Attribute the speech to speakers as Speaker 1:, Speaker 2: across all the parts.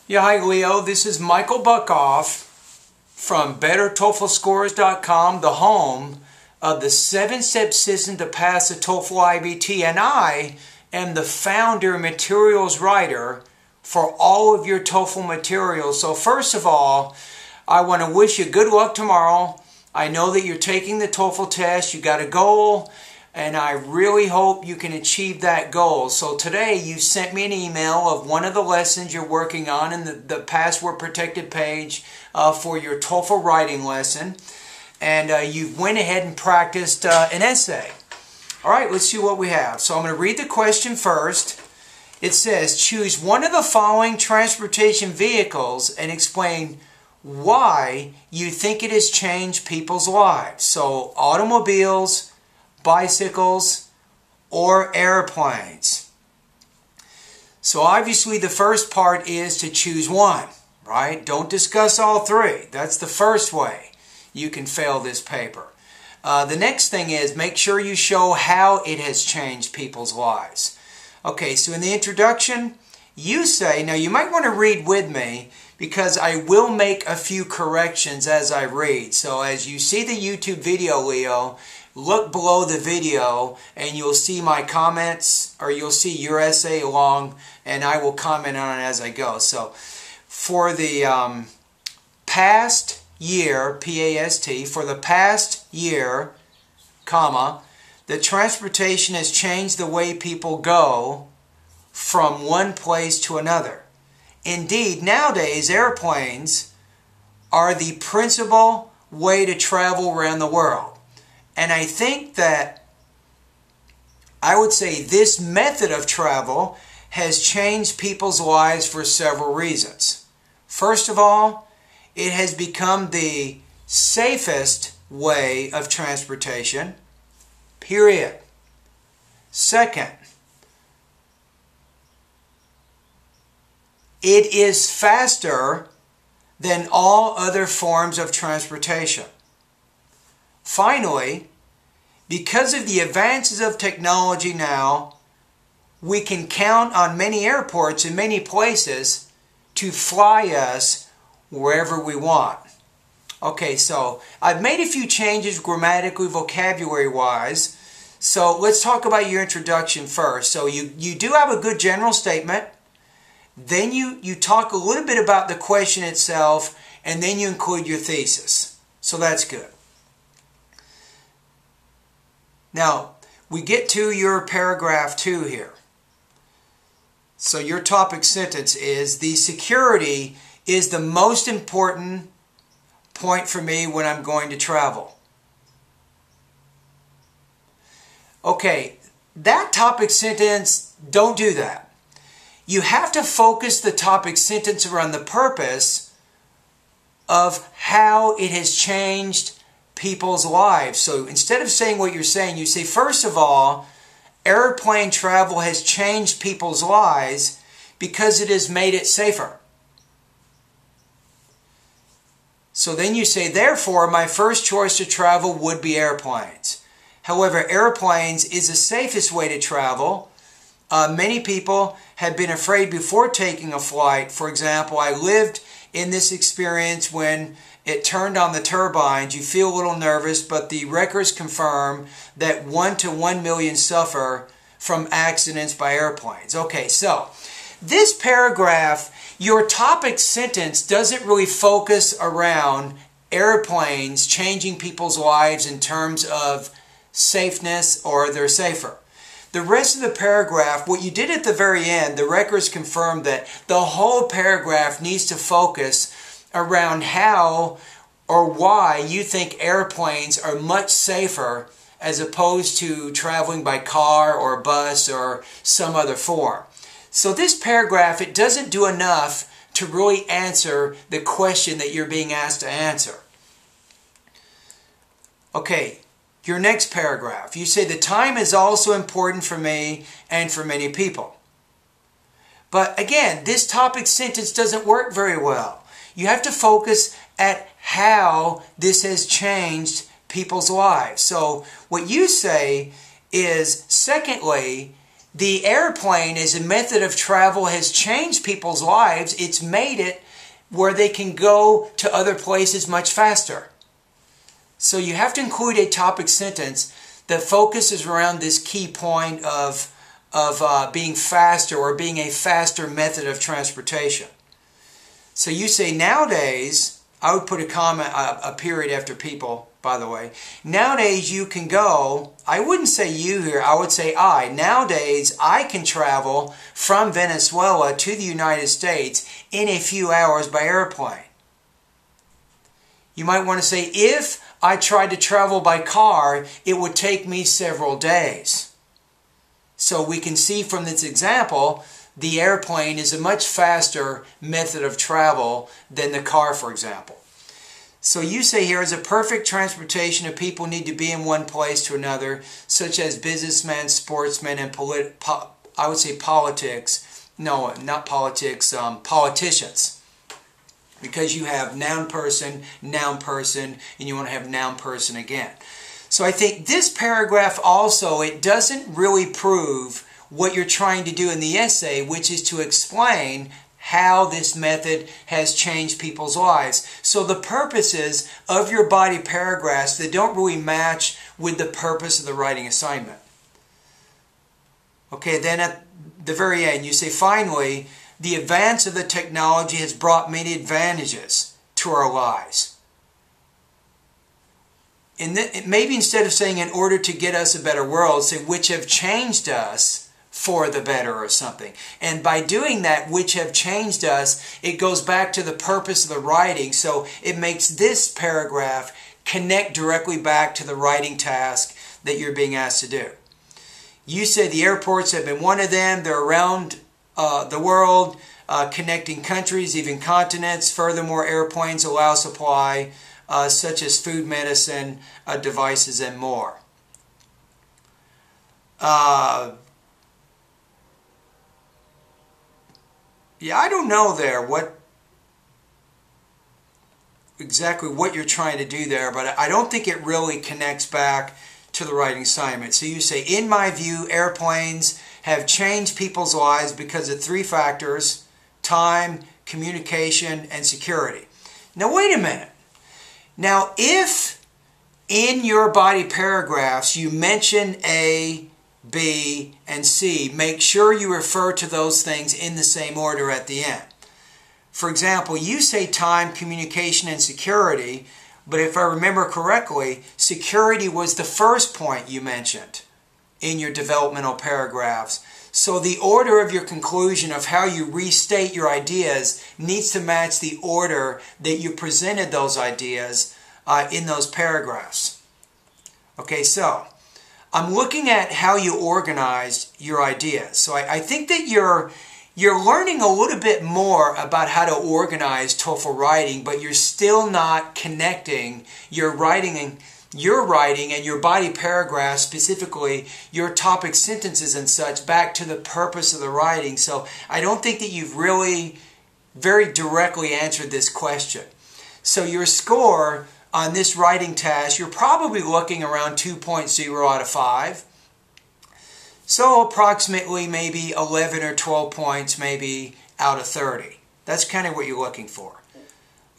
Speaker 1: Yeah, hi Leo. This is Michael Buckoff from BetterTOEFLScores.com, the home of the 7-step system to pass the TOEFL iBT, and I am the founder and materials writer for all of your TOEFL materials. So first of all, I want to wish you good luck tomorrow. I know that you're taking the TOEFL test, you got a goal, and I really hope you can achieve that goal. So today you sent me an email of one of the lessons you're working on in the password protected page for your TOEFL writing lesson. And you went ahead and practiced an essay. All right, let's see what we have. So I'm going to read the question first. It says, choose one of the following transportation vehicles and explain why you think it has changed people's lives. So automobiles, bicycles, or airplanes. So obviously the first part is to choose one, right? Don't discuss all three. That's the first way you can fail this paper. The next thing is make sure you show how it has changed people's lives. Okay, so in the introduction, you say, now you might want to read with me because I will make a few corrections as I read. So as you see the YouTube video, Leo, look below the video and you'll see my comments, or you'll see your essay along, and I will comment on it as I go. So for the past year, P-A-S-T, for the past year, comma, the transportation has changed the way people go from one place to another. Indeed, nowadays airplanes are the principal way to travel around the world. And I think that I would say this method of travel has changed people's lives for several reasons. First of all, it has become the safest way of transportation, period. Second, it is faster than all other forms of transportation. Finally, because of the advances of technology now, we can count on many airports in many places to fly us wherever we want. Okay, so I've made a few changes grammatically, vocabulary-wise. So let's talk about your introduction first. So you do have a good general statement. Then you talk a little bit about the question itself, and then you include your thesis. So that's good. Now, we get to your paragraph 2 here. So your topic sentence is, the security is the most important point for me when I'm going to travel. Okay, that topic sentence, don't do that. You have to focus the topic sentence around the purpose of how it has changed people's lives. So instead of saying what you're saying, you say, first of all, airplane travel has changed people's lives because it has made it safer. So then you say, therefore, my first choice to travel would be airplanes. However, airplanes is the safest way to travel. Many people have been afraid before taking a flight. For example, I lived in this experience when it turned on the turbines. You feel a little nervous, but the records confirm that 1 to 1 million suffer from accidents by airplanes. Okay, so this paragraph, your topic sentence doesn't really focus around airplanes changing people's lives in terms of safeness or they're safer. The rest of the paragraph, what you did at the very end, the records confirm that the whole paragraph needs to focus around how or why you think airplanes are much safer as opposed to traveling by car or bus or some other form. So this paragraph, it doesn't do enough to really answer the question that you're being asked to answer. Okay, your next paragraph. You say the time is also important for me and for many people. But again, this topic sentence doesn't work very well. You have to focus at how this has changed people's lives. So what you say is, secondly, the airplane as a method of travel has changed people's lives. It's made it where they can go to other places much faster. So you have to include a topic sentence that focuses around this key point of being faster or being a faster method of transportation. So you say nowadays, I would put a comment, a period after people, by the way. Nowadays you can go, I wouldn't say you here, I would say I. Nowadays I can travel from Venezuela to the United States in a few hours by airplane. You might want to say, if I tried to travel by car, it would take me several days. So we can see from this example, the airplane is a much faster method of travel than the car, for example. So you say here, as a perfect transportation of people need to be in one place to another, such as businessmen, sportsmen, and I would say politics. No, not politics, politicians. Because you have noun person, and you want to have noun person again. So I think this paragraph also, it doesn't really prove what you're trying to do in the essay, which is to explain how this method has changed people's lives. So the purposes of your body paragraphs that don't really match with the purpose of the writing assignment. Okay, then at the very end you say, finally, the advance of the technology has brought many advantages to our lives. And maybe instead of saying in order to get us a better world, say which have changed us for the better or something. And by doing that, which have changed us, it goes back to the purpose of the writing. So it makes this paragraph connect directly back to the writing task that you're being asked to do. You said the airports have been one of them. They're around the world, connecting countries, even continents. Furthermore, airplanes allow supply such as food, medicine, devices, and more. Yeah, I don't know there exactly what you're trying to do there, but I don't think it really connects back to the writing assignment. So you say, in my view, airplanes have changed people's lives because of three factors: time, communication, and security. Now wait a minute. Now if in your body paragraphs you mention A, B, and C, make sure you refer to those things in the same order at the end. For example, you say time, communication, and security, but if I remember correctly, security was the first point you mentioned in your developmental paragraphs. So the order of your conclusion of how you restate your ideas needs to match the order that you presented those ideas in those paragraphs. Okay, so I'm looking at how you organized your ideas. So I think that you're learning a little bit more about how to organize TOEFL writing, but you're still not connecting your writing and your body paragraphs, specifically your topic sentences and such, back to the purpose of the writing. So I don't think that you've really very directly answered this question. So your score on this writing task, you're probably looking around 2.0 out of 5. So approximately maybe 11 or 12 points maybe out of 30. That's kind of what you're looking for.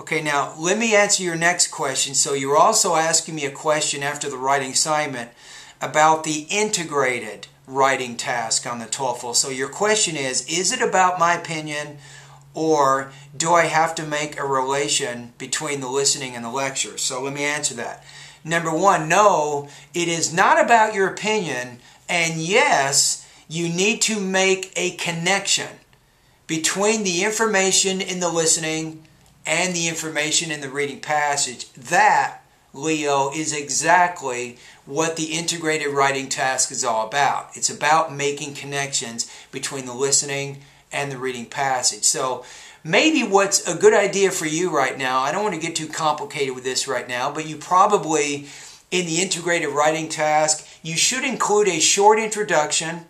Speaker 1: Okay, now let me answer your next question. So you're also asking me a question after the writing assignment about the integrated writing task on the TOEFL. So your question is it about my opinion, or do I have to make a relation between the listening and the lecture? So let me answer that. Number one, no, it is not about your opinion. And yes, you need to make a connection between the information in the listening and the information in the reading passage. That, Leo, is exactly what the integrated writing task is all about. It's about making connections between the listening and the reading passage. So maybe what's a good idea for you right now, I don't want to get too complicated with this right now, but you probably, in the integrated writing task, you should include a short introduction.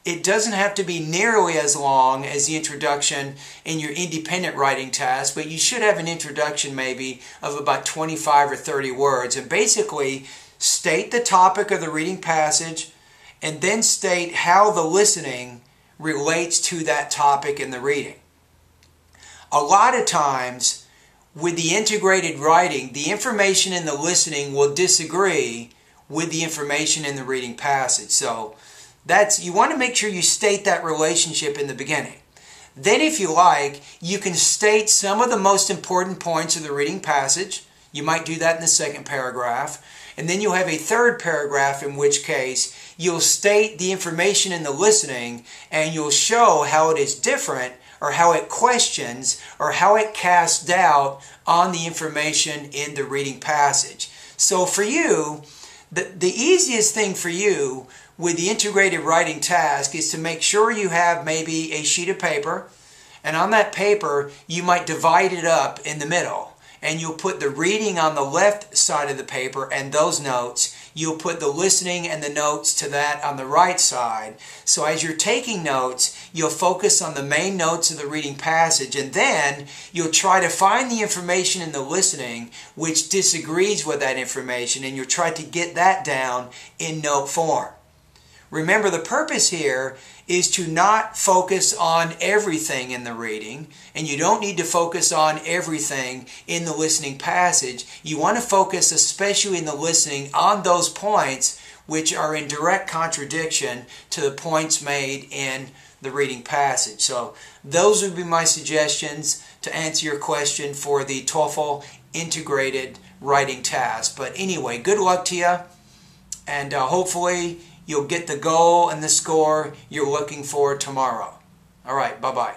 Speaker 1: It doesn't have to be nearly as long as the introduction in your independent writing task, but you should have an introduction maybe of about 25 or 30 words, and basically state the topic of the reading passage and then state how the listening relates to that topic in the reading. A lot of times with the integrated writing, the information in the listening will disagree with the information in the reading passage. So you want to make sure you state that relationship in the beginning. Then if you like, you can state some of the most important points of the reading passage. You might do that in the second paragraph. And then you'll have a third paragraph, in which case you'll state the information in the listening and you'll show how it is different, or how it questions, or how it casts doubt on the information in the reading passage. So for you, the easiest thing for you with the integrated writing task is to make sure you have maybe a sheet of paper, and on that paper you might divide it up in the middle. And you'll put the reading on the left side of the paper and those notes. You'll put the listening and the notes to that on the right side. So as you're taking notes, you'll focus on the main notes of the reading passage, and then you'll try to find the information in the listening which disagrees with that information, and you'll try to get that down in note form. Remember, the purpose here is to not focus on everything in the reading, and you don't need to focus on everything in the listening passage. You want to focus, especially in the listening, on those points which are in direct contradiction to the points made in the reading passage. So those would be my suggestions to answer your question for the TOEFL integrated writing task. But anyway, good luck to you, and hopefully you'll get the goal and the score you're looking for tomorrow. All right, bye-bye.